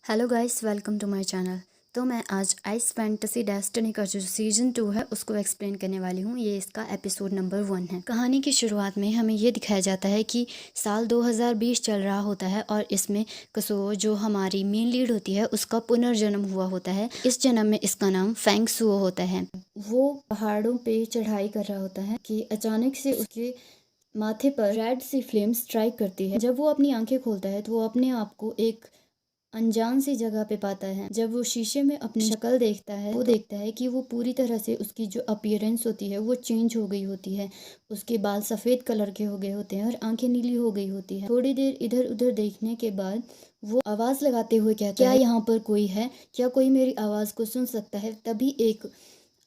Hello guys, welcome to my channel. तो मैं आज आइस फैंटेसी डेस्टिनी का जो सीज़न 2 है उसको एक्सप्लेन करने वाली हूँ। ये इसका एपिसोड नंबर 1 है। कहानी की शुरुआत में हमें ये दिखाया जाता है कि साल 2020 चल रहा होता है और इसमें कसो जो हमारी मेन लीड होती है उसका पुनर्जन्म हुआ होता है। इस जन्म में इसका नाम फेंग सुओ होता है। वो पहाड़ों पे चढ़ाई कर रहा होता है कि अचानक से उसके माथे पर रेड सी फ्लेम स्ट्राइक करती है। जब वो अपनी आंखें खोलता है तो वो अपने आप को एक अनजान सी जगह पे पाता है। जब वो शीशे में अपनी शक्ल देखता है वो देखता है कि वो पूरी तरह से उसकी जो अपीयरेंस होती है वो चेंज हो गई होती है। उसके बाल सफ़ेद कलर के हो गए होते हैं और आंखें नीली हो गई होती है। थोड़ी देर इधर उधर देखने के बाद वो आवाज़ लगाते हुए कहता है, क्या यहाँ पर कोई है? क्या कोई मेरी आवाज़ को सुन सकता है? तभी एक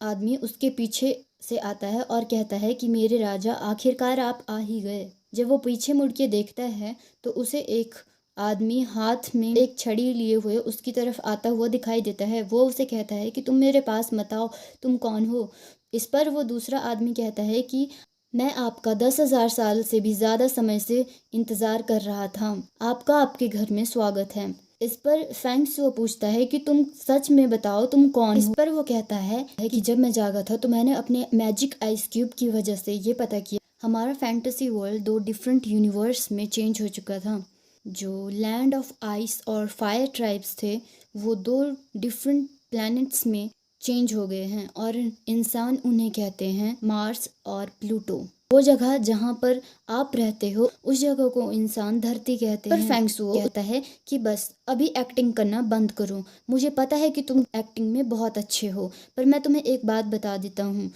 आदमी उसके पीछे से आता है और कहता है कि मेरे राजा, आखिरकार आप आ ही गए। जब वो पीछे मुड़ के देखता है तो उसे एक आदमी हाथ में एक छड़ी लिए हुए उसकी तरफ आता हुआ दिखाई देता है। वो उसे कहता है कि तुम मेरे पास मत आओ, तुम कौन हो? इस पर वो दूसरा आदमी कहता है कि मैं आपका 10,000 साल से भी ज़्यादा समय से इंतज़ार कर रहा था। आपका आपके घर में स्वागत है। इस पर फेंग सुओ पूछता है कि तुम सच में बताओ तुम कौन हो? इस पर वो कहता है कि जब मैं जागा था तो मैंने अपने मैजिक आइस क्यूब की वजह से ये पता किया हमारा फैंटेसी वर्ल्ड 2 डिफरेंट यूनिवर्स में चेंज हो चुका था। जो लैंड ऑफ आइस और फायर ट्राइब्स थे वो 2 डिफरेंट प्लैनेट्स में चेंज हो गए हैं और इंसान उन्हें कहते हैं मार्स और प्लूटो। वो जगह जहाँ पर आप रहते हो उस जगह को इंसान धरती कहते हैं। पर फेंग सुओ कहता है कि बस अभी एक्टिंग करना बंद करो। मुझे पता है कि तुम एक्टिंग में बहुत अच्छे हो, पर मैं तुम्हें एक बात बता देता हूँ।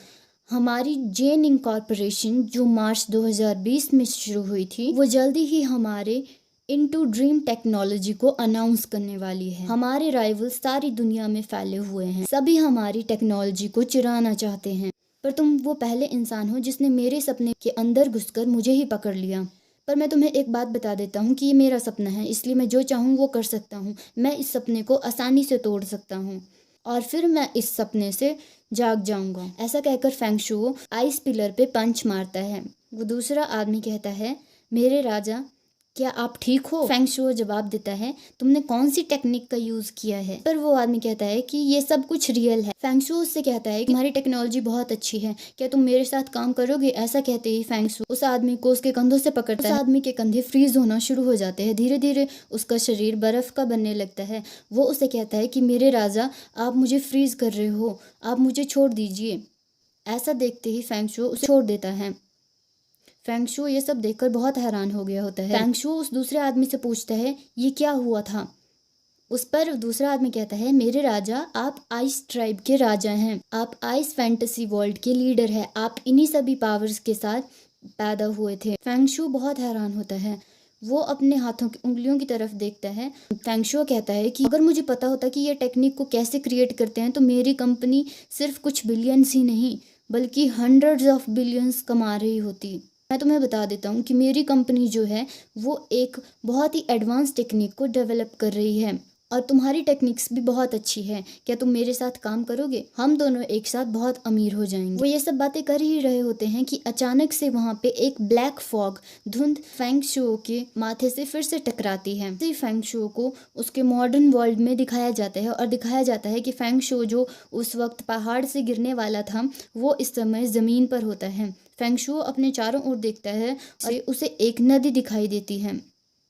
हमारी जेन इनकॉर्पोरेशन जो मार्च 2020 में शुरू हुई थी वो जल्दी ही हमारे इनटू ड्रीम टेक्नोलॉजी को अनाउंस करने वाली है। हमारे राइवल सारी दुनिया में फैले हुए हैं। सभी हमारी टेक्नोलॉजी को चुराना चाहते हैं, पर तुम वो पहले इंसान हो जिसने मेरे सपने के अंदर घुसकर मुझे ही पकड़ लिया। पर मैं तुम्हें एक बात बता देता हूँ कि ये मेरा सपना है, इसलिए मैं जो चाहूँ वो कर सकता हूँ। मैं इस सपने को आसानी से तोड़ सकता हूँ और फिर मैं इस सपने से जाग जाऊंगा। ऐसा कहकर फेंग शुओ आइस पिलर पे पंच मारता है। वो दूसरा आदमी कहता है, मेरे राजा, क्या आप ठीक हो? फेंग शुओ जवाब देता है, तुमने कौन सी टेक्निक का यूज किया है? पर वो आदमी कहता है कि ये सब कुछ रियल है। फेंग शुओ उससे कहता है कि तुम्हारी टेक्नोलॉजी बहुत अच्छी है, क्या तुम मेरे साथ काम करोगे? ऐसा कहते ही फेंग शुओ उस आदमी को उसके कंधों से पकड़ता है। उस आदमी के कंधे फ्रीज होना शुरू हो जाते हैं। धीरे धीरे उसका शरीर बर्फ का बनने लगता है। वो उसे कहता है कि मेरे राजा, आप मुझे फ्रीज कर रहे हो, आप मुझे छोड़ दीजिए। ऐसा देखते ही फेंग शुओ उसे छोड़ देता है। फेंग शुओ ये सब देखकर बहुत हैरान हो गया होता है। फेंग शुओ उस दूसरे आदमी से पूछता है, ये क्या हुआ था? उस पर दूसरा आदमी कहता है, मेरे राजा, आप आइस ट्राइब के राजा हैं, आप आइस फैंटेसी वर्ल्ड के लीडर हैं, आप इन्हीं सभी पावर्स के साथ पैदा हुए थे। फेंग शुओ बहुत हैरान होता है। वो अपने हाथों की उंगलियों की तरफ देखता है। फेंग शुओ कहता है कि अगर मुझे पता होता कि ये टेक्निक को कैसे क्रिएट करते हैं तो मेरी कंपनी सिर्फ कुछ बिलियंस ही नहीं बल्कि हंड्रेड्स ऑफ बिलियंस कमा रही होती। मैं तुम्हें बता देता हूँ कि मेरी कंपनी जो है वो एक बहुत ही एडवांस टेक्निक को डेवलप कर रही है और तुम्हारी टेक्निक्स भी बहुत अच्छी है। क्या तुम मेरे साथ काम करोगे? हम दोनों एक साथ बहुत अमीर हो जाएंगे। वो ये सब बातें कर ही रहे होते हैं कि अचानक से वहाँ पे एक ब्लैक फॉग धुंध फेंग शुओ के माथे से फिर से टकराती है। इसी फेंग शुओ को उसके मॉडर्न वर्ल्ड में दिखाया जाता है और दिखाया जाता है कि फेंग शुओ जो उस वक्त पहाड़ से गिरने वाला था वो इस समय जमीन पर होता है। फेंग शुओ अपने चारों ओर देखता है और उसे एक नदी दिखाई देती है।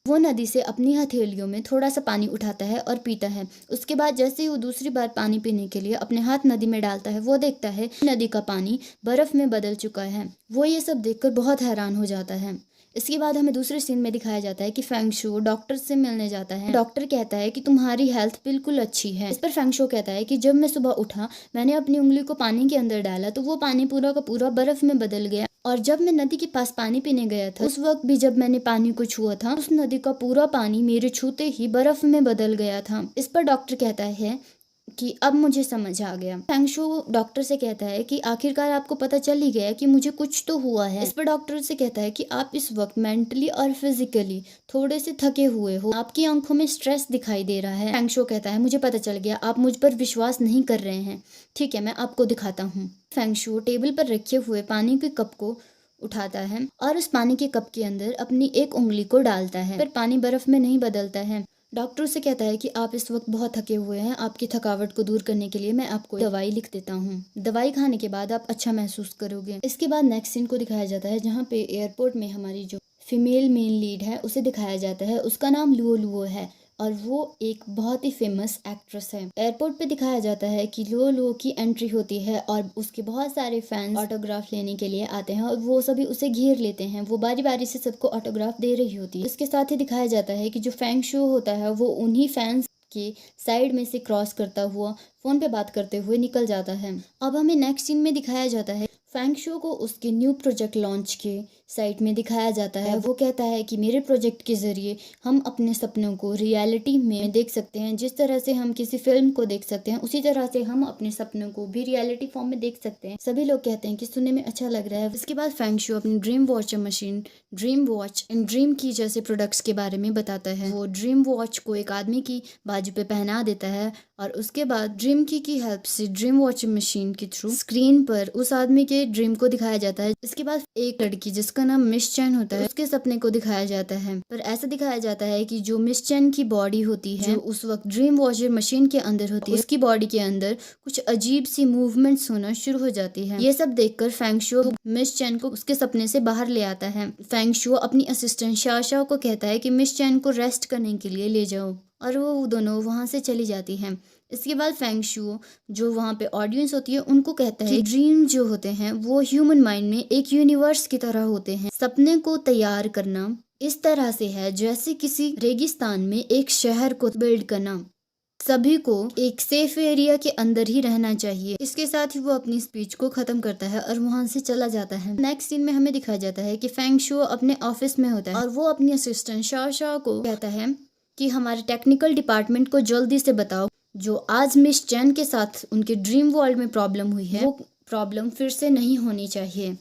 वो नदी से अपनी हथेलियों में थोड़ा सा पानी उठाता है और पीता है। उसके बाद जैसे ही वो दूसरी बार पानी पीने के लिए अपने हाथ नदी में डालता है वो देखता है नदी का पानी बर्फ में बदल चुका है। वो ये सब देखकर बहुत हैरान हो जाता है। इसके बाद हमें दूसरे सीन में दिखाया जाता है कि फेंग शुओ डॉक्टर से मिलने जाता है। डॉक्टर कहता है कि तुम्हारी हेल्थ बिल्कुल अच्छी है। इस पर फेंग शुओ कहता है कि जब मैं सुबह उठा मैंने अपनी उंगली को पानी के अंदर डाला तो वो पानी पूरा का पूरा बर्फ में बदल गया और जब मैं नदी के पास पानी पीने गया था उस वक्त भी जब मैंने पानी को छुआ था उस नदी का पूरा पानी मेरे छूते ही बर्फ में बदल गया था। इस पर डॉक्टर कहता है कि अब मुझे समझ आ गया। फेंग शुओ डॉक्टर से कहता है कि आखिरकार आपको पता चल ही गया कि मुझे कुछ तो हुआ है। इस पर डॉक्टर से कहता है कि आप इस वक्त मेंटली और फिजिकली थोड़े से थके हुए हो, आपकी आंखों में स्ट्रेस दिखाई दे रहा है। फेंग शुओ कहता है, मुझे पता चल गया, आप मुझ पर विश्वास नहीं कर रहे हैं। ठीक है, मैं आपको दिखाता हूँ। फेंग शुओ टेबल पर रखे हुए पानी के कप को उठाता है और उस पानी के कप के अंदर अपनी एक उंगली को डालता है पर पानी बर्फ में नहीं बदलता है। डॉक्टर उससे कहता है कि आप इस वक्त बहुत थके हुए हैं, आपकी थकावट को दूर करने के लिए मैं आपको दवाई लिख देता हूँ। दवाई खाने के बाद आप अच्छा महसूस करोगे। इसके बाद नेक्स्ट सीन को दिखाया जाता है जहाँ पे एयरपोर्ट में हमारी जो फीमेल मेन लीड है उसे दिखाया जाता है। उसका नाम लुओ लुओ है और वो एक बहुत ही फेमस एक्ट्रेस है। एयरपोर्ट पे दिखाया जाता है कि लुओ लुओ की एंट्री होती है और उसके बहुत सारे फैंस ऑटोग्राफ लेने के लिए आते हैं और वो सभी उसे घेर लेते हैं। वो बारी बारी से सबको ऑटोग्राफ दे रही होती है। इसके साथ ही दिखाया जाता है कि जो फैंग शो होता है वो उन्हीं फैंस के साइड में से क्रॉस करता हुआ फोन पे बात करते हुए निकल जाता है। अब हमें नेक्स्ट सीन में दिखाया जाता है फैंग शो को उसके न्यू प्रोजेक्ट लॉन्च के साइट में दिखाया जाता है। वो कहता है कि मेरे प्रोजेक्ट के जरिए हम अपने सपनों को रियलिटी में देख सकते हैं। जिस तरह से हम किसी फिल्म को देख सकते हैं उसी तरह से हम अपने सपनों को भी रियलिटी फॉर्म में देख सकते हैं। सभी लोग कहते हैं कि सुनने में अच्छा लग रहा है। इसके बाद फैंग शो अपनी dream watch machine, dream watch and dream की जैसे प्रोडक्ट्स के बारे में बताता है। वो ड्रीम वॉच को एक आदमी की बाजू पे पहना देता है और उसके बाद ड्रीम की हेल्प से ड्रीम वॉच मशीन के थ्रू स्क्रीन पर उस आदमी के ड्रीम को दिखाया जाता है। इसके बाद एक लड़की जिसका नाम मिस चैन होता है उसके सपने को दिखाया जाता है। पर ऐसा दिखाया जाता है कि जो मिस चैन की बॉडी होती है जो उस वक्त ड्रीम वॉचर मशीन के अंदर होती है उसकी बॉडी के अंदर कुछ अजीब सी मूवमेंट्स होना शुरू हो जाती है। ये सब देखकर फैंग शो मिस चैन को उसके सपने से बाहर ले आता है। फैंग शो अपनी असिस्टेंट शाओ को कहता है कि मिस चैन को रेस्ट करने के लिए ले जाओ और वो दोनों वहां से चली जाती हैं। इसके बाद फैंग शू जो वहाँ पे ऑडियंस होती है उनको कहता है ड्रीम जो होते हैं वो ह्यूमन माइंड में एक यूनिवर्स की तरह होते हैं। सपने को तैयार करना इस तरह से है जैसे किसी रेगिस्तान में एक शहर को बिल्ड करना। सभी को एक सेफ एरिया के अंदर ही रहना चाहिए। इसके साथ ही वो अपनी स्पीच को खत्म करता है और वहां से चला जाता है। नेक्स्ट सीन में हमें दिखाया जाता है कि फैंग शू अपने ऑफिस में होता है और वो अपनी असिस्टेंट शाओ को कहता है कि हमारे टेक्निकल डिपार्टमेंट को जल्दी से बताओ जो आज मिस चैन के साथ उनके ड्रीम वर्ल्ड में प्रॉब्लम हुई है वो प्रॉब्लम फिर से नहीं होनी चाहिए।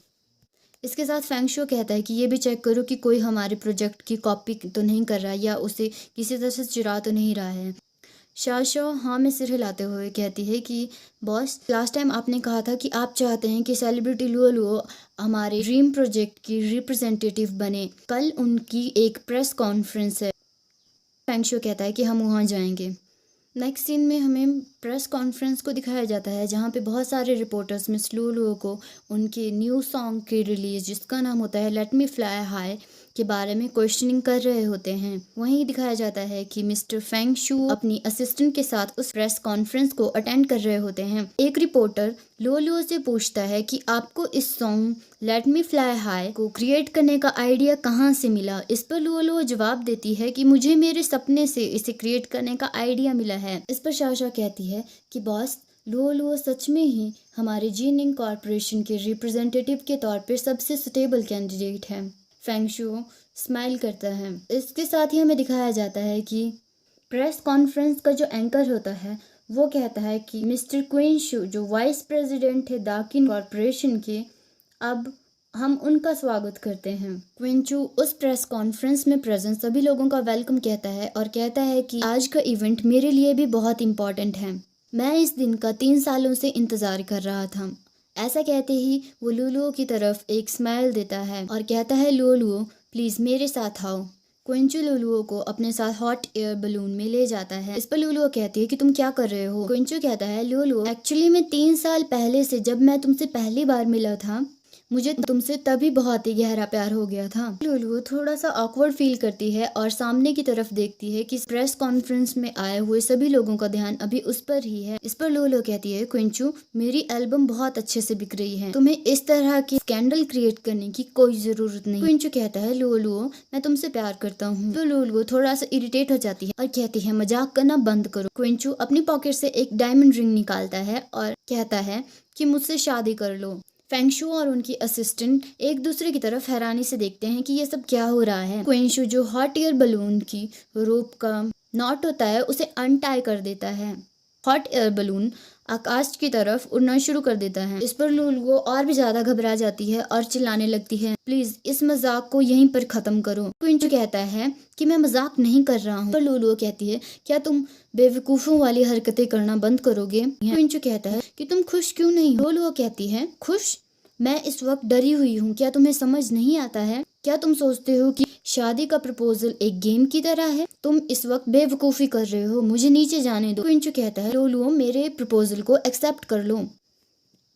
इसके साथ फैंग शो कहता है कि ये भी चेक करो कि कोई हमारे प्रोजेक्ट की कॉपी तो नहीं कर रहा है या उसे किसी तरह से चुरा तो नहीं रहा है। शाओ हाँ में सिर हिलाते हुए कहती है कि बॉस लास्ट टाइम आपने कहा था कि आप चाहते हैं कि सेलिब्रिटी लुओ लुओ हमारे ड्रीम प्रोजेक्ट की रिप्रेजेंटेटिव बने। कल उनकी एक प्रेस कॉन्फ्रेंस है। फैंग शो कहता है कि हम वहाँ जाएंगे। नेक्स्ट सीन में हमें प्रेस कॉन्फ्रेंस को दिखाया जाता है जहाँ पे बहुत सारे रिपोर्टर्स मिस लुओ लुओ को उनके न्यू सॉन्ग की रिलीज जिसका नाम होता है लेट मी फ्लाई हाई के बारे में क्वेश्चनिंग कर रहे होते हैं। वहीं दिखाया जाता है कि मिस्टर फैंग शू अपनी असिस्टेंट के साथ उस प्रेस कॉन्फ्रेंस को अटेंड कर रहे होते हैं। एक रिपोर्टर लुओ लुओ से पूछता है कि आपको इस song let me fly high को क्रिएट करने का आइडिया कहाँ से मिला। इस पर लुओ लुओ जवाब देती है कि मुझे मेरे सपने से इसे क्रिएट करने का आइडिया मिला है। इस पर शाओ कहती है कि बॉस लुओ लुओ सच में ही हमारे जीनिंग कॉर्पोरेशन के रिप्रेजेंटेटिव के तौर पर सबसे सुटेबल कैंडिडेट है। फैंग शू स्माइल करता है। इसके साथ ही हमें दिखाया जाता है कि प्रेस कॉन्फ्रेंस का जो एंकर होता है वो कहता है कि मिस्टर क्विन शू जो वाइस प्रेसिडेंट है दाकिन कॉर्पोरेशन के, अब हम उनका स्वागत करते हैं। क्विन चू उस प्रेस कॉन्फ्रेंस में प्रेजेंट सभी लोगों का वेलकम कहता है और कहता है कि आज का इवेंट मेरे लिए भी बहुत इम्पोर्टेंट है। मैं इस दिन का 3 सालों से इंतजार कर रहा था। ऐसा कहते ही वो लुओ लुओ की तरफ एक स्माइल देता है और कहता है लुओ लुओ प्लीज मेरे साथ आओ। क्विन चू लुओ लुओ को अपने साथ हॉट एयर बलून में ले जाता है। इस पर लुओ लुओ कहती है कि तुम क्या कर रहे हो। क्विन चू कहता है लुओ लुओ एक्चुअली मैं 3 साल पहले से जब मैं तुमसे पहली बार मिला था मुझे तुमसे तभी बहुत ही गहरा प्यार हो गया था। लुओ लुओ थोड़ा सा ऑकवर्ड फील करती है और सामने की तरफ देखती है कि प्रेस कॉन्फ्रेंस में आए हुए सभी लोगों का ध्यान अभी उस पर ही है। इस पर लुओ लुओ कहती है क्विन चू मेरी एल्बम बहुत अच्छे से बिक रही है, तुम्हें इस तरह की स्कैंडल क्रिएट करने की कोई जरूरत नहीं। क्विन चू कहता है लुओ लुओ मैं तुमसे प्यार करता हूँ। तो लुओ लुओ थोड़ा सा इरिटेट हो जाती है और कहती है मजाक करना बंद करो। क्विन चू अपनी पॉकेट से एक डायमंड रिंग निकालता है और कहता है कि मुझसे शादी कर लो। फैंग शू और उनकी असिस्टेंट एक दूसरे की तरफ हैरानी से देखते हैं कि ये सब क्या हो रहा है। क्विन शू जो हॉट एयर बलून की रोप का नॉट होता है उसे अनटाई कर देता है। हॉट एयर बलून आकाश की तरफ उड़ना शुरू कर देता है। इस पर लुओ लुओ और भी ज्यादा घबरा जाती है और चिल्लाने लगती है प्लीज इस मजाक को यहीं पर खत्म करो। क्विन चू कहता है कि मैं मजाक नहीं कर रहा हूँ। पर लुओ लुओ कहती है क्या तुम बेवकूफों वाली हरकतें करना बंद करोगे। क्विन चू कहता है कि तुम खुश क्यों नहीं। लुओ लुओ कहती है खुश, मैं इस वक्त डरी हुई हूँ। क्या तुम्हें समझ नहीं आता है? क्या तुम सोचते हो कि शादी का प्रपोजल एक गेम की तरह है, तुम इस वक्त बेवकूफ़ी कर रहे हो, मुझे नीचे जाने दो। क्विंचू कहता है लुलुओ मेरे प्रपोजल को एक्सेप्ट कर लो।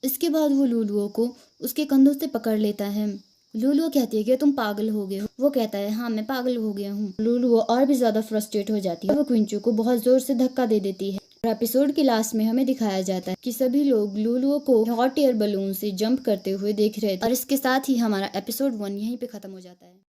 इसके बाद वो लुलुओ को उसके कंधों से पकड़ लेता है। लुलुओ कहती है कि तुम पागल हो गए हो। वो कहता है हाँ मैं पागल हो गया हूँ। लुलुओ और भी ज्यादा फ्रस्ट्रेट हो जाती है। वो क्विंचू को बहुत जोर से धक्का दे देती है। और एपिसोड के लास्ट में हमें दिखाया जाता है कि सभी लोग लुलुओ को हॉट एयर बलून से जंप करते हुए देख रहे थे। और इसके साथ ही हमारा एपिसोड 1 यहीं पे खत्म हो जाता है।